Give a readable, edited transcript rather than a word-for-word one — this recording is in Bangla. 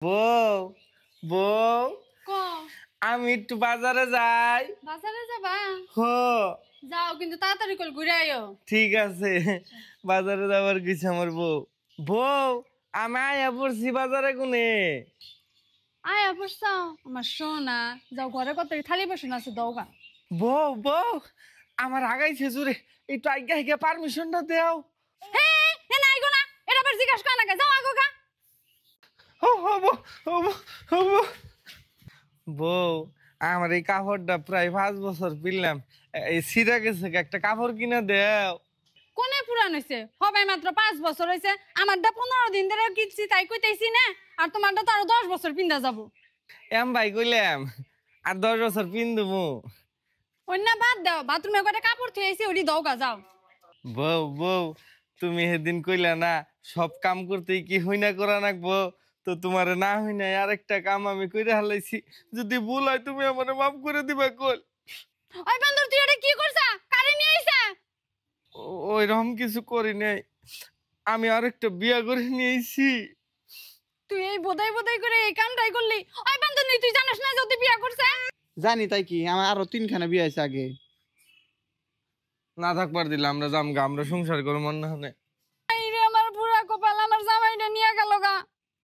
বউ বউ ক আমি একটু বাজারে যাই। বাজারে যাবা? হো যাও, কিন্তু তাড়াতাড়ি করে ঘুরে আইও। ঠিক আছে, বাজারে যাবার কিছু আমার বউ। বউ আমি আয়া পড়ছি বাজারে কোনে। আয়া পড়ছো আমার সোনা, যাও ঘরে কত থালি বাসন আছে দৌগা। বউ বউ আমার আগাইছে জোরে, একটু আজ্ঞা হিগা পারমিশনটা দেও। হে এ নাই গো না, এটা আবার জিজ্ঞাসা করা না, যাও আগো গা। হো হো বউ, হো বউ, হো বউ। বউ আমার এই কাপড়টা প্রায় 5 বছর পিনলাম, এই ছিঁড়া গেছে, একটা কাপড় কিনা দেও। কোনে পুরান হইছে? হবে মাত্র 5 বছর হইছে। আমারটা 15 দিন ধরে কিনছি, তাই কইতেছি না। আর তোমারটা তো আরো 10 বছর পিন্দা যাবো। ভাই কইলাম আর 10 বছর পিন দেবো। অন্য বাদ দাও, বাথরুমে কয়টা কাপড় থুয়েছি ওটি দৌগা যাও। বউ বউ তুমি সেদিন কইলা না সব কাম করতে কি হইনা করা নাকবো, তো তোমারে না হইনা আরেকটা কাম আমি কইরা হালাইছি। যদি ভুল হয় তুমি আমারে মাফ করে দিবা কল। ওই বান্দর, তুই এটা কি করছা? কারে নিয়ে আইছা? ওইরকম কিছু করি নাই, আমি আরেকটা বিয়া করে নিয়েছি। তুই এই বোধাই বোধাই করে এই কামটাই করলি? ওই বান্দর, তুই জানিস না যদি বিয়া করছে? জানি তাই কি, আমার আরো 3খানা বিয়ে হয়েছে আগে। না থাকবার দিলে আমরা জামগা, আমরা সংসার করবো মনে হয়।